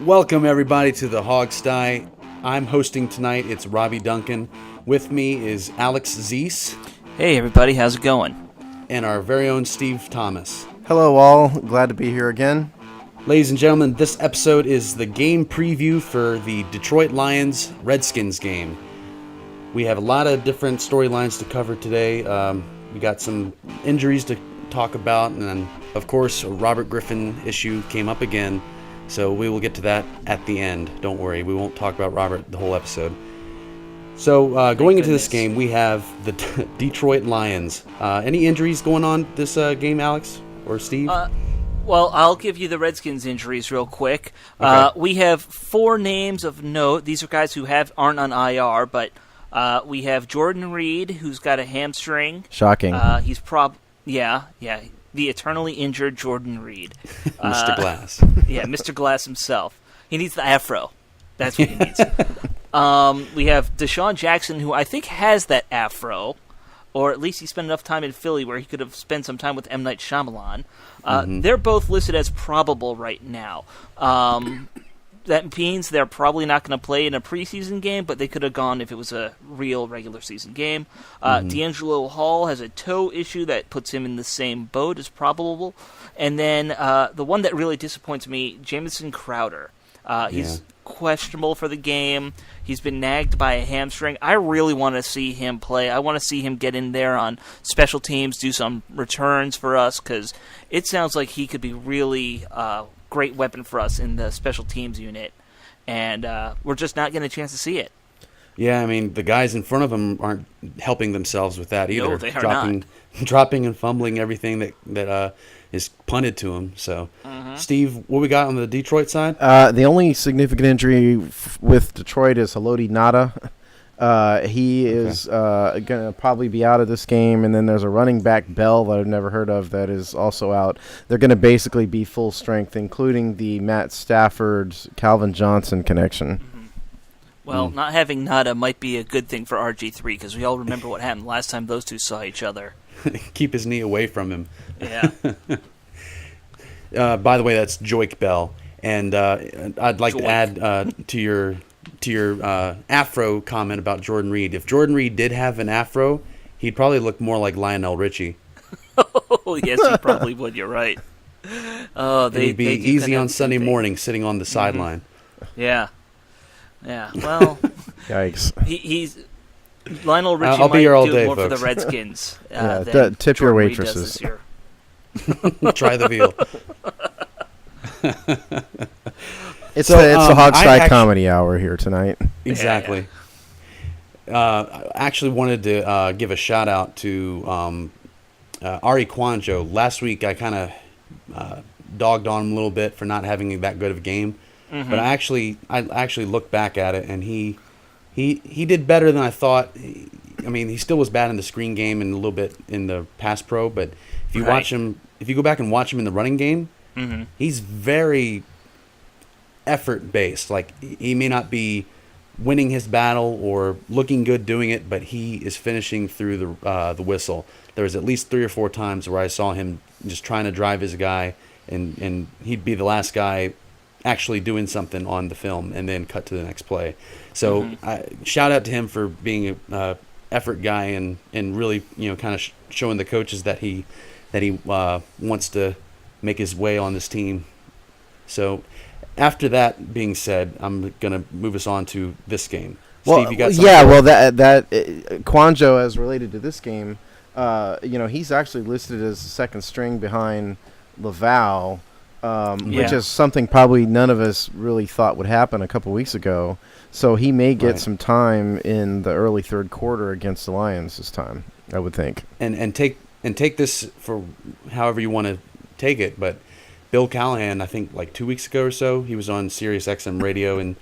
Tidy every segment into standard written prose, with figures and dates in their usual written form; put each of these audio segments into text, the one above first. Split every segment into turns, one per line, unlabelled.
Welcome, everybody, to the Hogsty. I'm hosting tonight. It's Robbie Duncan. With me is Alex Zeese.
Hey, everybody. How's it going?
And our very own Steve Thomas.
Hello, all. Glad to be here again.
Ladies and gentlemen, this episode is the game preview for the Detroit Lions Redskins game. We have a lot of different storylines to cover today. We got some injuries to talk about, and then, of course, a Robert Griffin issue came up again. So we will get to that at the end. Don't worry, we won't talk about Robert the whole episode. So going into this game, we have the Detroit Lions. Any injuries going on this game, Alex or Steve?
Well, I'll give you the Redskins injuries real quick.
Okay.
We have 4 names of note. These are guys who aren't on IR, but we have Jordan Reed, who's got a hamstring.
Shocking.
He's the eternally injured Jordan Reed.
Mr. Glass.
Yeah, Mr. Glass himself. He needs the afro. That's what he needs. We have Deshaun Jackson, who I think has that afro, or at least he spent enough time in Philly where he could have spent some time with M. Night Shyamalan. They're both listed as probable right now. That means they're probably not going to play in a preseason game, but they could have gone if it was a real regular season game. D'Angelo Hall has a toe issue that puts him in the same boat as probable. And then the one that really disappoints me, Jamison Crowder. He's questionable for the game. He's been nagged by a hamstring. I really want to see him play. I want to see him get in there on special teams, do some returns for us, because it sounds like he could be really great weapon for us in the special teams unit, and we're just not getting a chance to see it.
Yeah, I mean, the guys in front of him aren't helping themselves with that either.
No, they are not.
Dropping and fumbling everything that is punted to him. So, Steve, what we got on the Detroit side?
The only significant injury with Detroit is Haloti Ngata. He is going to probably be out of this game, and then there's a running back, Bell, that I've never heard of, that is also out. They're going to basically be full strength, including the Matt Stafford, Calvin Johnson connection.
Well, not having Nada might be a good thing for RG3, because we all remember what happened last time those two saw each other.
Keep his knee away from him.
Yeah.
By the way, that's Joik Bell, and I'd like to add to your afro comment about Jordan Reed. If Jordan Reed did have an afro, he'd probably look more like Lionel Richie.
Oh, yes, he probably would. You're right. Oh,
he'd be easy on Sunday morning, sitting on the sideline.
Yeah. Yeah. Well,
yikes.
He's Lionel Richie
I'll
might
be here all
do
day,
more
folks.
for the Redskins.
Tip your
Jordan Reed
waitresses.
does this year.
Try the veal.
It's the Hogsty Comedy Hour here tonight.
Exactly. I actually wanted to give a shout out to Ari Kwanjo. Last week I kind of dogged on him a little bit for not having that good of a game, but I actually looked back at it, and he did better than I thought. I mean, he still was bad in the screen game and a little bit in the pass pro, but if you watch him, if you go back and watch him in the running game, he's very effort based. Like, he may not be winning his battle or looking good doing it, but he is finishing through the whistle. There was at least 3 or 4 times where I saw him just trying to drive his guy, and he'd be the last guy actually doing something on the film and then cut to the next play. So shout out to him for being a effort guy and really, kind of showing the coaches that he wants to make his way on this team. So after that being said, I'm going to move us on to this game. Steve, you got something?
That Kwanjo, as related to this game, he's actually listed as second string behind Laval, which is something probably none of us really thought would happen a couple weeks ago. So he may get some time in the early third quarter against the Lions this time, I would think.
And take this for however you want to take it, but Bill Callahan, I think like 2 weeks ago or so, he was on Sirius XM radio and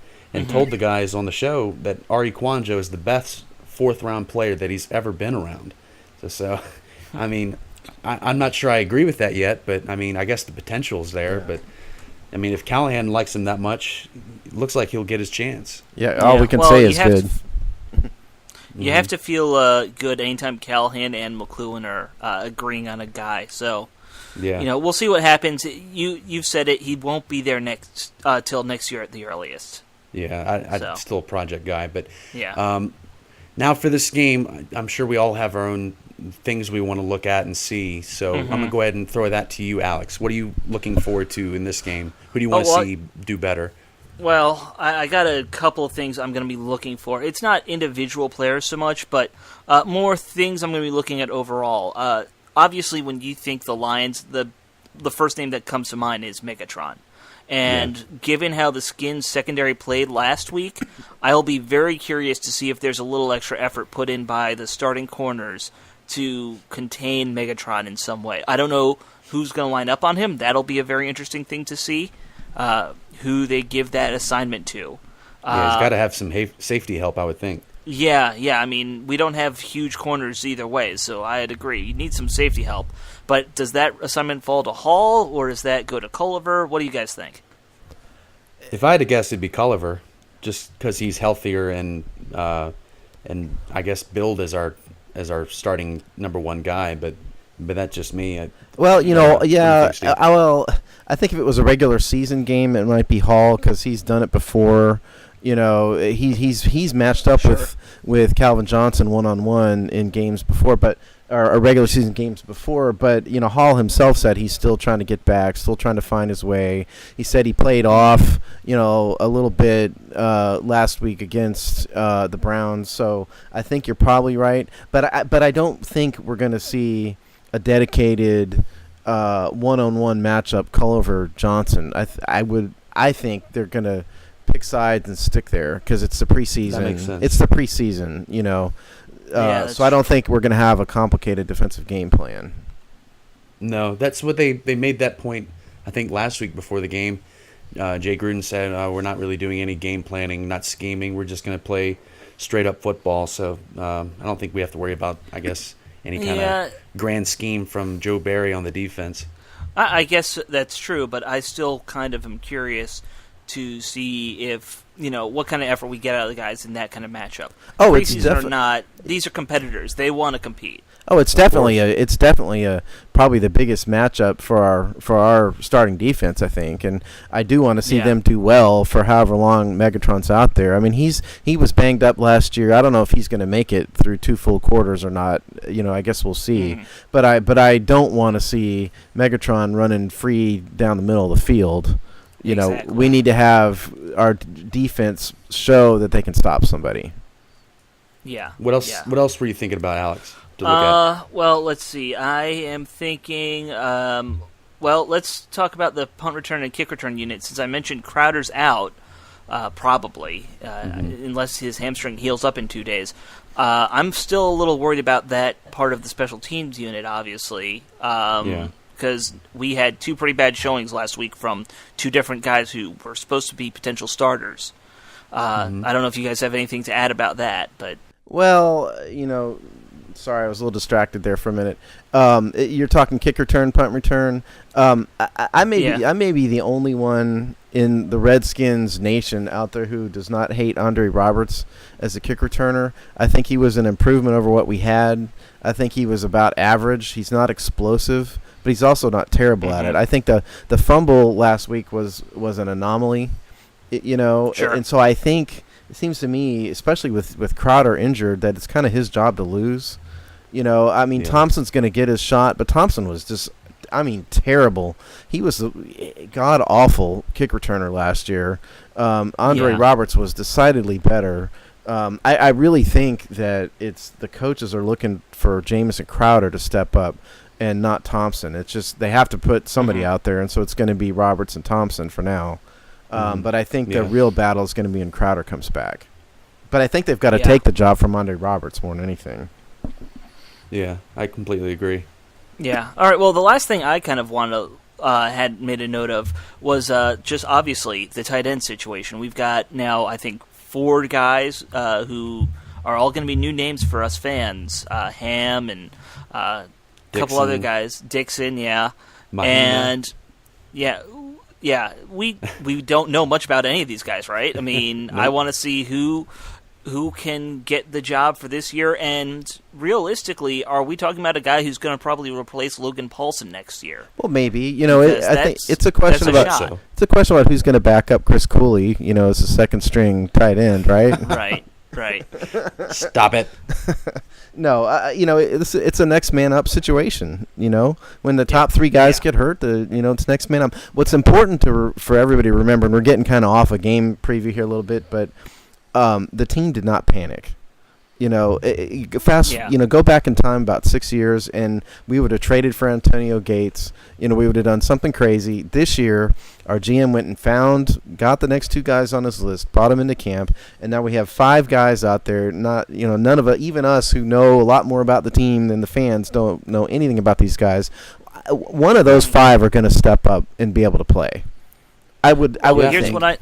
told the guys on the show that Ari Kwanjo is the best fourth-round player that he's ever been around. So I mean, I'm not sure I agree with that yet, but I mean, I guess the potential's there. Yeah. But I mean, if Callahan likes him that much, it looks like he'll get his chance.
Yeah, all we can say is good.
You have to feel good anytime Callahan and McLuhan are agreeing on a guy. So, we'll see what happens. You've said it. He won't be there till next year at the earliest.
Yeah, I'm still a project guy, but now for this game, I'm sure we all have our own things we want to look at and see. So I'm going to go ahead and throw that to you, Alex. What are you looking forward to in this game? Who do you want to see do better?
Well, I got a couple of things I'm going to be looking for. It's not individual players so much, but more things I'm going to be looking at overall. Obviously, when you think the Lions, the first name that comes to mind is Megatron. And given how the Skins secondary played last week, I'll be very curious to see if there's a little extra effort put in by the starting corners to contain Megatron in some way. I don't know who's going to line up on him. That'll be a very interesting thing to see, who they give that assignment to.
He's got to have some safety help, I would think.
Yeah. I mean, we don't have huge corners either way, so I'd agree. You need some safety help. But does that assignment fall to Hall, or does that go to Culliver? What do you guys think?
If I had to guess, it'd be Culliver, just because he's healthier and I guess billed as our starting number one guy. But that's just me. I think if it was a regular season game, it might be Hall because he's done it before. He's matched up with Calvin Johnson one-on-one in games before, or regular season games before. But Hall himself said he's still trying to get back, still trying to find his way. He said he played off, a little bit last week against the Browns. So I think you're probably right. But I don't think we're going to see a dedicated one-on-one matchup Culliver Johnson. I think they're going to pick sides and stick there because it's the preseason. That makes sense.
It's
the
preseason,
so
I
don't think we're going to have a complicated defensive game plan.
No, that's what they made that point, I think, last week before the game. Jay Gruden said, we're not really doing any game planning, not scheming. We're just going to play straight-up football. So I don't think we have to worry about, I guess, any kind of grand scheme from Joe Barry on the defense.
I guess that's true, but I still kind of am curious to see if, what kind of effort we get out of the guys in that kind of matchup.
Oh,
it's definitely not. These are competitors. They want to compete.
Oh, it's definitely probably the biggest matchup for our starting defense, I think, and I do want to see them do well for however long Megatron's out there. I mean, he was banged up last year. I don't know if he's going to make it through 2 full quarters or not. I guess we'll see. But I don't want to see Megatron running free down the middle of the field.
Exactly.
We need to have our defense show that they can stop somebody.
Yeah.
What else?
Yeah.
What else were you thinking about, Alex? To look at?
Well, let's see. I am thinking. Let's talk about the punt return and kick return unit. Since I mentioned Crowder's out, probably unless his hamstring heals up in 2 days. I'm still a little worried about that part of the special teams unit. Obviously. Because we had 2 pretty bad showings last week from 2 different guys who were supposed to be potential starters. I don't know if you guys have anything to add about that, but
sorry, I was a little distracted there for a minute. You're talking kick return, punt return. I may be the only one in the Redskins nation out there who does not hate Andre Roberts as a kick returner. I think he was an improvement over what we had. I think he was about average. He's not explosive, but he's also not terrible at it. I think the fumble last week was an anomaly,
Sure.
And so I think it seems to me, especially with Crowder injured, that it's kind of his job to lose. Thompson's going to get his shot, but Thompson was just, terrible. He was a god-awful kick returner last year. Andre Roberts was decidedly better. I really think that it's the coaches are looking for Jamison Crowder to step up and not Thompson. It's just they have to put somebody out there, and so it's going to be Roberts and Thompson for now. But I think the real battle is going to be when Crowder comes back. But I think they've got to take the job from Andre Roberts more than anything.
Yeah, I completely agree.
Yeah. All right. Well, the last thing I kind of had made a note of was just obviously the tight end situation. We've got now, I think, 4 guys who are all going to be new names for us fans. Ham and a couple other guys. Dixon, and we don't know much about any of these guys, right? I mean, I want to see who who can get the job for this year? And realistically, are we talking about a guy who's going to probably replace Logan Paulson next year?
Well, maybe.
Because
I think it's a question
that's a
about
shot.
it's a question about who's going to back up Chris Cooley. As a second string tight end, right?
Right.
Stop it.
No, it's a next man up situation. When the top three guys get hurt, it's next man up. What's important for everybody to remember, and we're getting kind of off a game preview here a little bit, but the team did not panic. Go back in time about 6 years, and we would have traded for Antonio Gates. We would have done something crazy. This year, our GM went and got the next two guys on his list, brought them into camp, and now we have 5 guys out there. Not, none of even us who know a lot more about the team than the fans don't know anything about these guys. One of those 5 are going to step up and be able to play. I would think.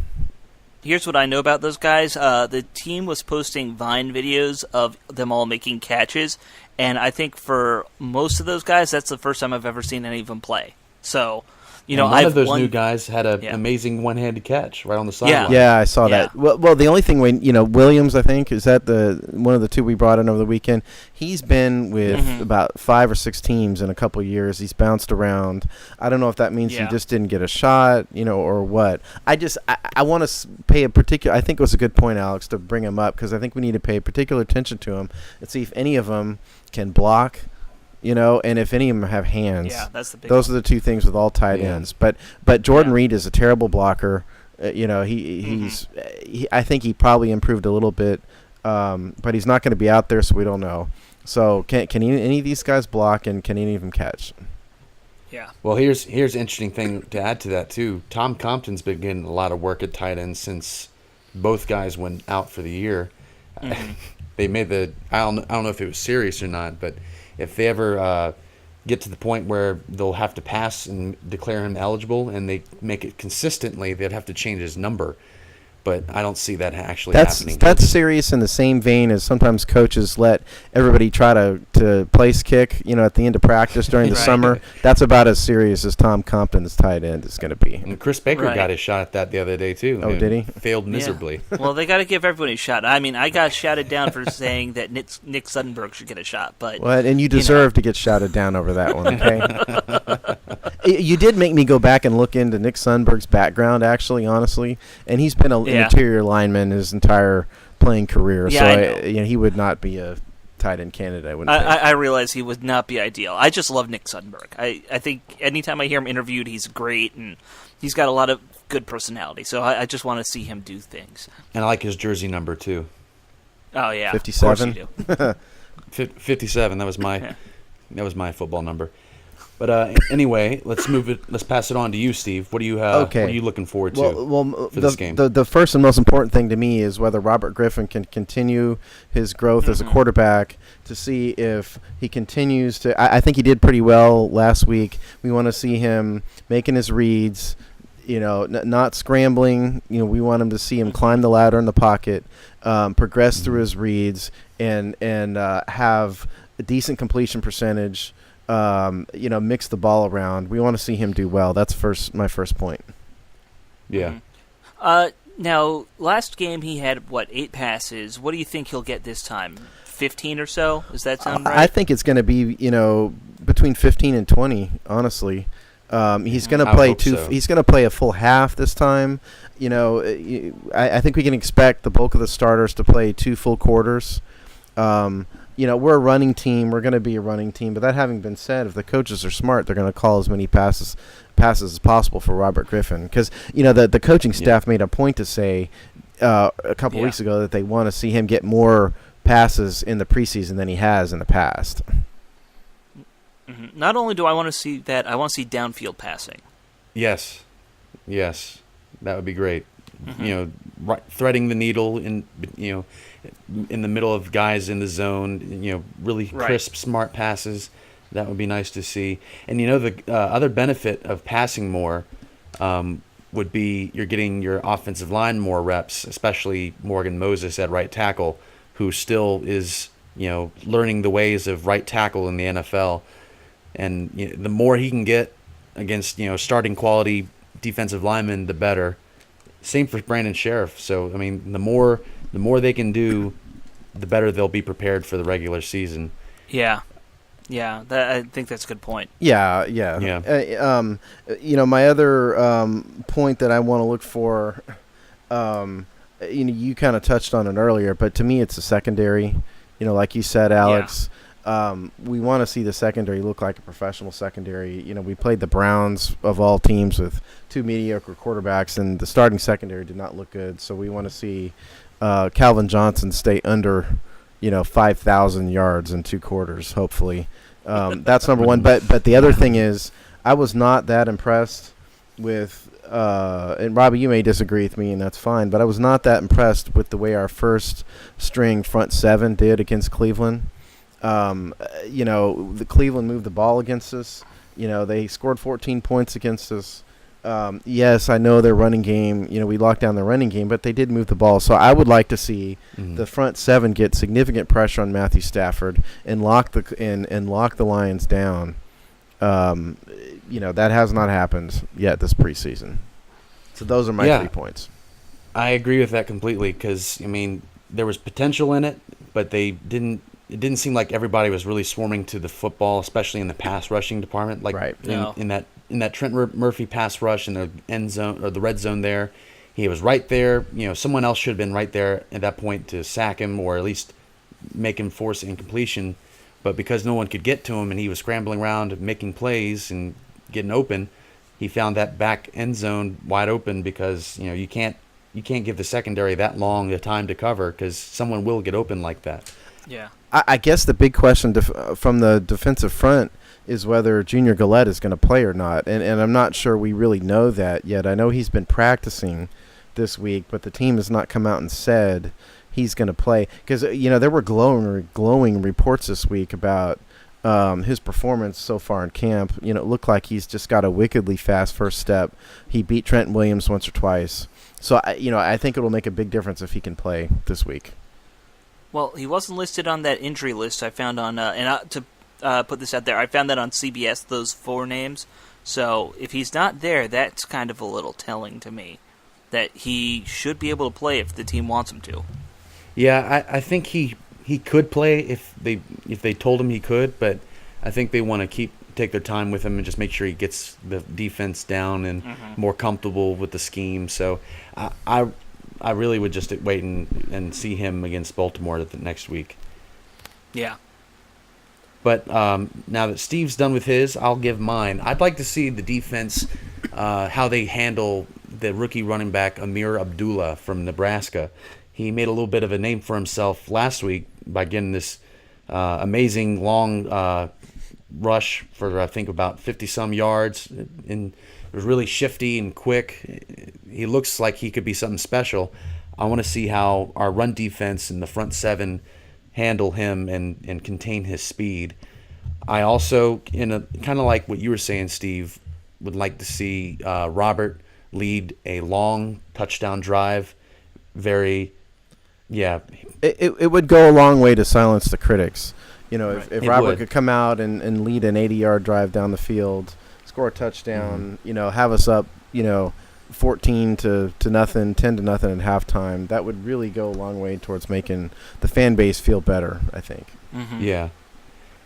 Here's what I know about those guys. The team was posting Vine videos of them all making catches, and I think for most of those guys, that's the first time I've ever seen any of them play. So,
one of those new guys had an amazing one-handed catch right on the sideline.
Yeah, I saw that. Well, the only thing Williams, I think, is that one of the 2 we brought in over the weekend. He's been with about 5 or 6 teams in a couple of years. He's bounced around. I don't know if that means he just didn't get a shot, or what. I want to pay a particular. I think it was a good point, Alex, to bring him up, because I think we need to pay particular attention to him and see if any of them can block. And if any of them have hands.
Yeah, that's the big
those
one.
are the 2 things with all tight ends. But Jordan Reed is a terrible blocker. He's I think he probably improved a little bit, but he's not going to be out there, so we don't know. So can any of these guys block, and can any of them catch?
Yeah.
Well, here's an interesting thing to add to that too. Tom Compton's been getting a lot of work at tight end since both guys went out for the year. They made I don't know if it was serious or not, but if they ever get to the point where they'll have to pass and declare him eligible, and they make it consistently, they'd have to change his number. But I don't see that actually happening.
That's serious in the same vein as sometimes coaches let everybody try to place kick, at the end of practice during the summer. That's about as serious as Tom Compton's tight end is going to be.
And Chris Baker got his shot at that the other day, too.
Oh, did he?
Failed miserably.
Yeah. Well, they got to give everybody a shot. I mean, I got shouted down for saying that Nick Suddenberg should get a shot. But
and you deserve to get shouted down over that one, okay? You did make me go back and look into Nick Suddenberg's background, actually, honestly. And he's been an interior lineman his entire playing career.
Yeah,
so he would not be a tight end candidate, I wouldn't think.
I realize he would not be ideal. I just love Nick Suddenberg. I think anytime I hear him interviewed, he's great, and he's got a lot of good personality. So I just want to see him do things.
And I like his jersey number, too.
Oh, yeah.
57?
Of course you do.
57, that was my football number. But anyway, let's pass it on to you, Steve. What do you have?
Okay.
What are you looking forward to for this game?
The first and most important thing to me is whether Robert Griffin can continue his growth as a quarterback, to see if he continues to. I think he did pretty well last week. We want to see him making his reads, not scrambling. We want him to see him climb the ladder in the pocket, progress through his reads, and have a decent completion percentage. Mix the ball around. We want to see him do well. That's my first point.
Yeah.
Now, last game he had, 8 passes. What do you think he'll get this time? 15 or so? Does that sound right?
I think it's going to be, between 15 and 20, honestly. He's going to play He's going to play a full half this time. I think we can expect the bulk of the starters to play 2 full quarters. We're a running team. We're going to be a running team. But that having been said, if the coaches are smart, they're going to call as many passes as possible for Robert Griffin. Because, the coaching staff made a point to say a couple weeks ago that they want to see him get more passes in the preseason than he has in the past.
Mm-hmm. Not only do I want to see that, I want to see downfield passing.
Yes. That would be great. Mm-hmm. Threading the needle in the middle of guys in the zone, really crisp, smart passes. That would be nice to see. And the other benefit of passing more would be you're getting your offensive line more reps, especially Morgan Moses at right tackle, who still is learning the ways of right tackle in the NFL. And the more he can get against starting quality defensive linemen, the better. Same for Brandon Sheriff. So I mean, the more they can do, the better they'll be prepared for the regular season.
Yeah. Yeah, I think that's a good point.
Yeah. My other point that I want to look for, you kind of touched on it earlier, but to me, it's a secondary. Like you said, Alex, we want to see the secondary look like a professional secondary. We played the Browns of all teams with two mediocre quarterbacks, and the starting secondary did not look good. So we want to see Calvin Johnson stay under 5,000 yards in 2 quarters, hopefully. That's number one. But the other thing is, I was not that impressed with, and Robbie, you may disagree with me, and that's fine, but I was not that impressed with the way our first string front seven did against Cleveland. The Cleveland moved the ball against us. They scored 14 points against us. Yes, I know their running game, we locked down their running game, but they did move the ball. So I would like to see the front seven get significant pressure on Matthew Stafford and lock the Lions down. That has not happened yet this preseason. So those are my 3 points.
I agree with that completely because, I mean, there was potential in it, but it didn't seem like everybody was really swarming to the football, especially in the pass rushing department. Like in that Trent Murphy pass rush in the end zone or the red zone there, he was right there. Someone else should have been right there at that point to sack him or at least make him force incompletion. But because no one could get to him and he was scrambling around making plays and getting open, he found that back end zone wide open because you can't give the secondary that long a time to cover because someone will get open like that.
Yeah.
I guess the big question from the defensive front is whether Junior Galette is going to play or not. And I'm not sure we really know that yet. I know he's been practicing this week, but the team has not come out and said he's going to play. Because, there were glowing reports this week about his performance so far in camp. It looked like he's just got a wickedly fast first step. He beat Trent Williams once or twice. So, I think it'll make a big difference if he can play this week.
Well, he wasn't listed on that injury list I found on, to put this out there, I found that on CBS, those 4 names. So if he's not there, that's kind of a little telling to me that he should be able to play if the team wants him to.
Yeah, I think he could play if they told him he could, but I think they want to take their time with him and just make sure he gets the defense down and more comfortable with the scheme. So I really would just wait and see him against Baltimore the next week.
Yeah.
But now that Steve's done with his, I'll give mine. I'd like to see the defense, how they handle the rookie running back Amir Abdullah from Nebraska. He made a little bit of a name for himself last week by getting this amazing long rush for, I think, about 50-some yards. And it was really shifty and quick. He looks like he could be something special. I want to see how our run defense and the front seven handle him and contain his speed. I also, kind of like what you were saying, Steve, would like to see Robert lead a long touchdown drive. It
would go a long way to silence the critics. If Robert
would.
could come out and lead an 80-yard drive down the field, score a touchdown, have us up, 14 to nothing, 10 to nothing at halftime, that would really go a long way towards making the fan base feel better, I think.
Mm-hmm.
Yeah.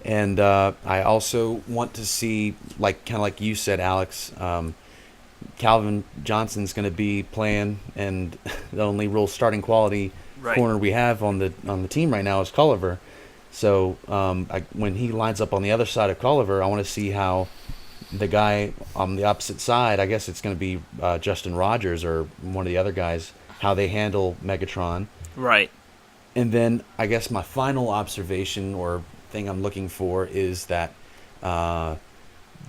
And I also want to see, kind of like you said, Alex, Calvin Johnson's going to be playing, and the only real starting quality corner we have on the team right now is Culliver. So when he lines up on the other side of Culliver, I want to see how the guy on the opposite side, I guess it's going to be Justin Rogers or one of the other guys, how they handle Megatron.
Right.
And then I guess my final observation or thing I'm looking for is that the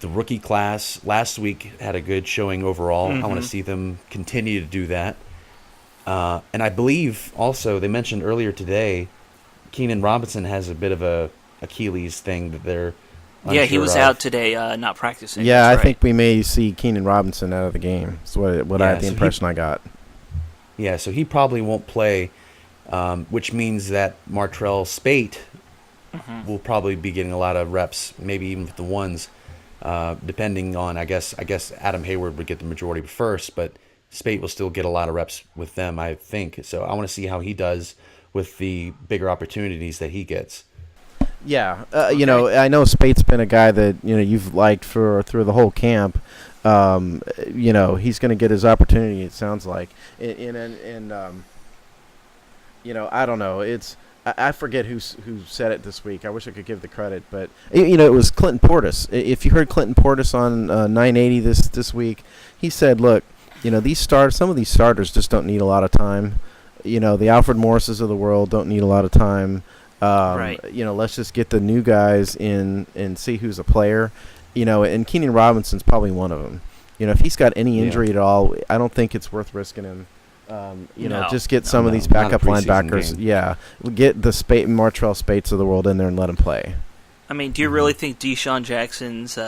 rookie class last week had a good showing overall. I want to see them continue to do that. And I believe also they mentioned earlier today, Keenan Robinson has a bit of a Achilles thing that they're
Yeah, he was out today, not practicing.
Yeah,
That's
I think we may see Keenan Robinson out of the game. That's the impression I got.
Yeah, so he probably won't play, which means that Martrell Spate will probably be getting a lot of reps, maybe even with the ones, depending on, I guess Adam Hayward would get the majority first, but Spate will still get a lot of reps with them, I think. So I want to see how he does with the bigger opportunities that he gets.
Yeah, I know Spate's been a guy that you've liked through the whole camp. He's going to get his opportunity. It sounds like, and I don't know. I forget who said it this week. I wish I could give the credit, but it was Clinton Portis. If you heard Clinton Portis on 980 this week, he said, "Look, some of these starters just don't need a lot of time. The Alfred Morrises of the world don't need a lot of time.
Right.
Let's just get the new guys in and see who's a player. And Keenan Robinson's probably one of them. If he's got any injury at all, I don't think it's worth risking him. Just get some of these backup linebackers.
Game.
Yeah, get the Martrell Spates of the world in there and let them play.
I mean, do you really think Deshaun Jackson's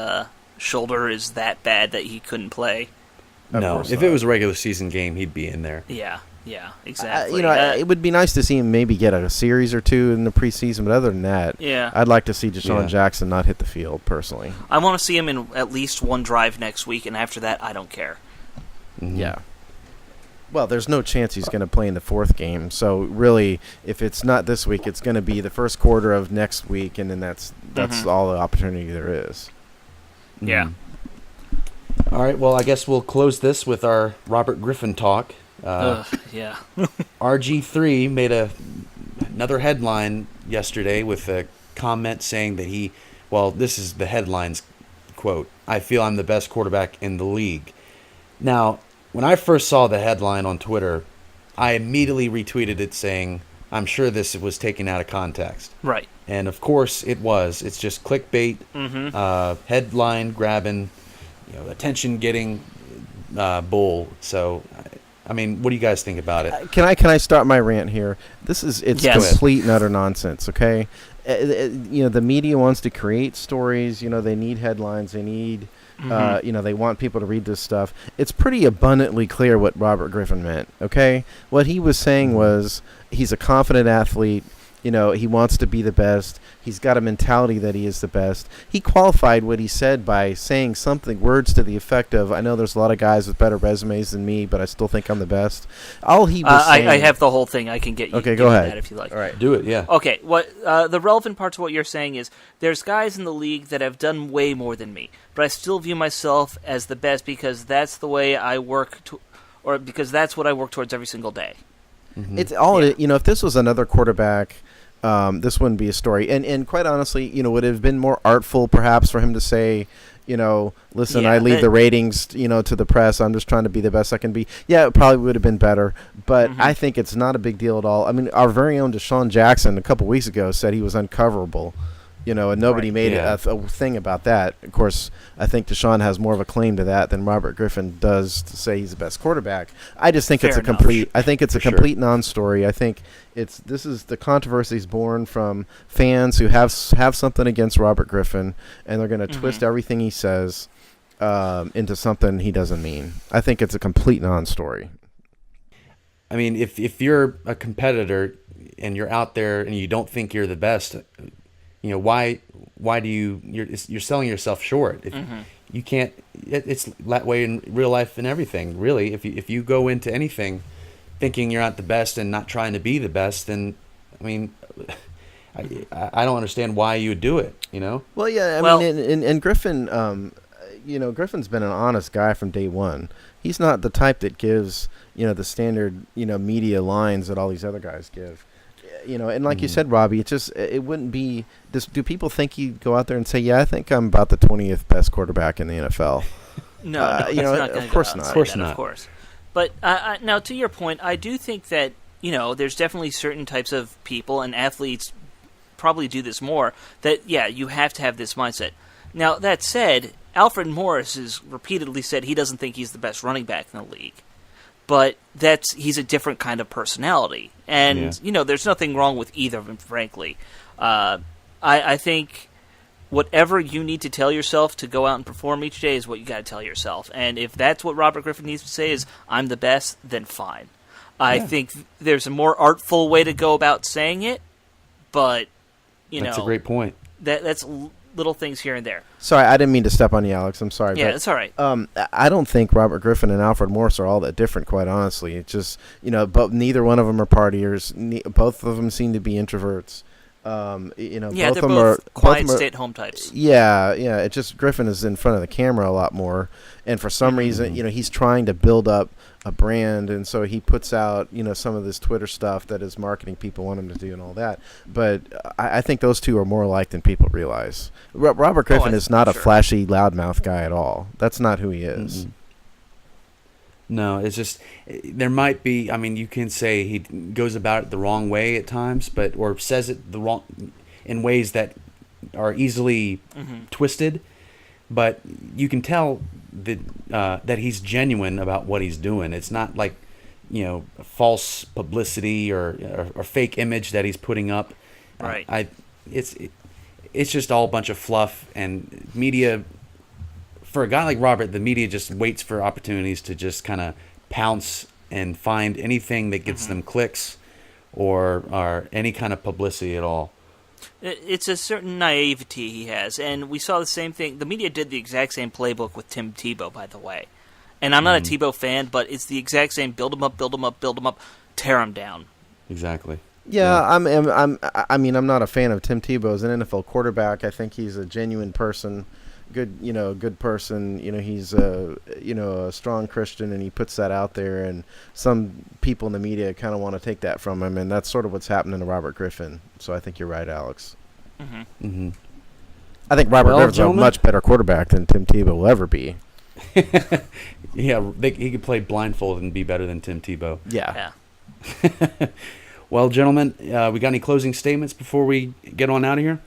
shoulder is that bad that he couldn't play?
No, if it was a regular season game, he'd be in there.
Yeah, exactly.
It would be nice to see him maybe get a series or two in the preseason, but other than that, I'd like to see Deshaun Jackson not hit the field, personally.
I want to see him in at least one drive next week, and after that, I don't care.
Mm-hmm.
Yeah. Well, there's no chance he's going to play in the fourth game, so really, if it's not this week, it's going to be the first quarter of next week, and then that's all the opportunity there is.
Yeah.
All right, well, I guess we'll close this with our Robert Griffin talk.
Yeah.
RG3 made another headline yesterday with a comment saying that this is the headline's quote, "I feel I'm the best quarterback in the league." Now, when I first saw the headline on Twitter, I immediately retweeted it saying, I'm sure this was taken out of context.
Right.
And of course it was. It's just clickbait, headline grabbing, attention getting bull. So, I mean, what do you guys think about it?
Can I start my rant here? It's complete and utter nonsense. Okay, the media wants to create stories. They need headlines. They need, they want people to read this stuff. It's pretty abundantly clear what Robert Griffin meant. Okay, what he was saying was he's a confident athlete. He wants to be the best. He's got a mentality that he is the best. He qualified what he said by saying words to the effect of, I know there's a lot of guys with better resumes than me, but I still think I'm the best. All he was saying...
I have the whole thing. I can get you.
Okay, go ahead.
That if you like.
All right.
Do it, yeah.
Okay, the relevant part to what you're saying is there's guys in the league that have done way more than me, but I still view myself as the best because that's the way I work, or because that's what I work towards every single day.
Mm-hmm. It's all, if this was another quarterback... this wouldn't be a story. And quite honestly, would it have been more artful perhaps for him to say, listen, I leave the ratings, to the press. I'm just trying to be the best I can be. Yeah, it probably would have been better. But I think it's not a big deal at all. I mean, our very own Deshaun Jackson a couple weeks ago said he was uncoverable. And nobody made a thing about that. Of course, I think Deshaun has more of a claim to that than Robert Griffin does to say he's the best quarterback. I just think it's a complete non-story. I think the controversy is born from fans who have something against Robert Griffin, and they're going to twist everything he says into something he doesn't mean. I think it's a complete non-story.
I mean, if you're a competitor and you're out there and you don't think you're the best, why do you're selling yourself short? If you can't, it's that way in real life and everything. Really, if you go into anything thinking you're not the best and not trying to be the best, then I mean, I don't understand why you would do it.
Well, yeah, I mean, and Griffin, Griffin's been an honest guy from day one. He's not the type that gives the standard media lines that all these other guys give. And like you said, Robbie, it wouldn't be this. Do people think he'd go out there and say, "Yeah, I think I'm about the 20th best quarterback in the NFL"?
No, of
course not.
Of course not. Of course. But now, to your point, I do think that there's definitely certain types of people and athletes probably do this more. That you have to have this mindset. Now that said, Alfred Morris has repeatedly said he doesn't think he's the best running back in the league. But he's a different kind of personality. And, there's nothing wrong with either of them, frankly. I think whatever you need to tell yourself to go out and perform each day is what you got to tell yourself. And if that's what Robert Griffin needs to say is, I'm the best, then fine. I think there's a more artful way to go about saying it, but,
That's a great point.
That's little things here and there.
Sorry, I didn't mean to step on you, Alex. I'm sorry.
Yeah,
but,
it's all right.
I don't think Robert Griffin and Alfred Morris are all that different, quite honestly. It's just, but neither one of them are partiers. Both of them seem to be introverts.
Yeah,
both
they're
of them
both
are
quiet, stay-at-home types.
Yeah. It's just Griffin is in front of the camera a lot more, and for some reason, he's trying to build up a brand, and so he puts out, some of this Twitter stuff that his marketing people want him to do and all that. But I think those two are more alike than people realize. Robert Griffin is not a flashy, loudmouth guy at all. That's not who he is.
Mm-mm. No, it's just there might be. I mean, you can say he goes about it the wrong way at times, or says it the wrong in ways that are easily twisted. But you can tell that he's genuine about what he's doing. It's not like false publicity or fake image that he's putting up.
Right.
It's just all a bunch of fluff, and media. For a guy like Robert, the media just waits for opportunities to just kind of pounce and find anything that gets them clicks or any kind of publicity at all.
It's a certain naivety he has, and we saw the same thing. The media did the exact same playbook with Tim Tebow, by the way. And I'm not a Tebow fan, but it's the exact same: build him up, build him up, build him up, tear him down.
Exactly.
Yeah. I'm not a fan of Tim Tebow as an NFL quarterback. I think he's a genuine person. Good person. He's a strong Christian, and he puts that out there. And some people in the media kind of want to take that from him, and that's sort of what's happening to Robert Griffin. So I think you're right, Alex.
Mm-hmm.
I think Robert Griffin's a much better quarterback than Tim Tebow will ever be.
Yeah, he could play blindfolded and be better than Tim Tebow.
Yeah.
Well, gentlemen, we got any closing statements before we get on out of here?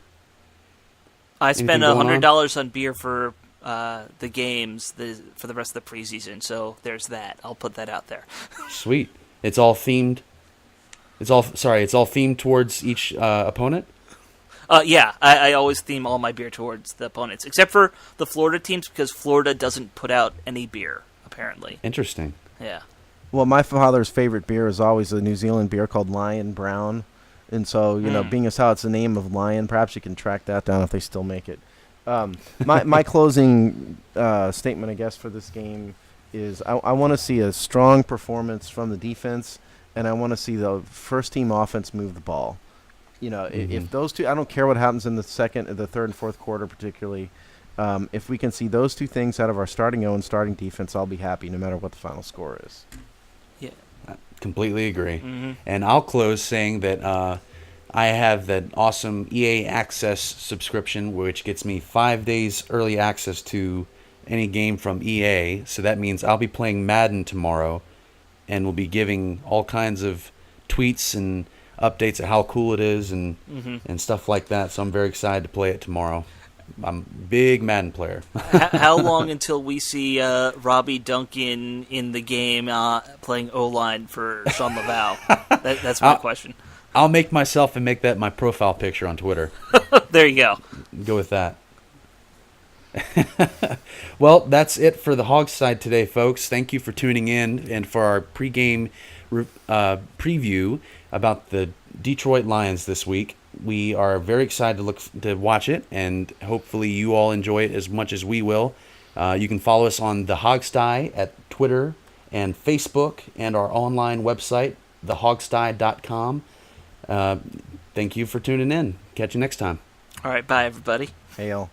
I spent $100 on beer for the games for the rest of the preseason, so there's that. I'll put that out there.
Sweet. It's all themed. It's all themed towards each opponent.
Yeah, I always theme all my beer towards the opponents, except for the Florida teams, because Florida doesn't put out any beer apparently.
Interesting.
Yeah.
Well, my father's favorite beer is always a New Zealand beer called Lion Brown. And so, being as how it's the name of Lion, perhaps you can track that down if they still make it. My closing statement, I guess, for this game is I want to see a strong performance from the defense, and I want to see the first-team offense move the ball. If those two, I don't care what happens in the third, and fourth quarter particularly. If we can see those two things out of our starting defense, I'll be happy no matter what the final score is.
Yeah.
Completely agree. And I'll close saying that I have that awesome EA Access subscription, which gets me 5 days early access to any game from EA. So that means I'll be playing Madden tomorrow, and we'll be giving all kinds of tweets and updates of how cool it is and stuff like that. So I'm very excited to play it tomorrow. I'm a big Madden player.
How long until we see Robbie Duncan in the game playing O-line for Sean Laval? That's my question.
I'll make myself and make that my profile picture on Twitter.
There you go.
Go with that. Well, that's it for the Hog Side today, folks. Thank you for tuning in and for our pregame preview about the Detroit Lions this week. We are very excited to watch it, and hopefully you all enjoy it as much as we will. You can follow us on the Hogsty at Twitter and Facebook, and our online website, thehogsty.com. Thank you for tuning in. Catch you next time.
All right, bye, everybody.
Hail.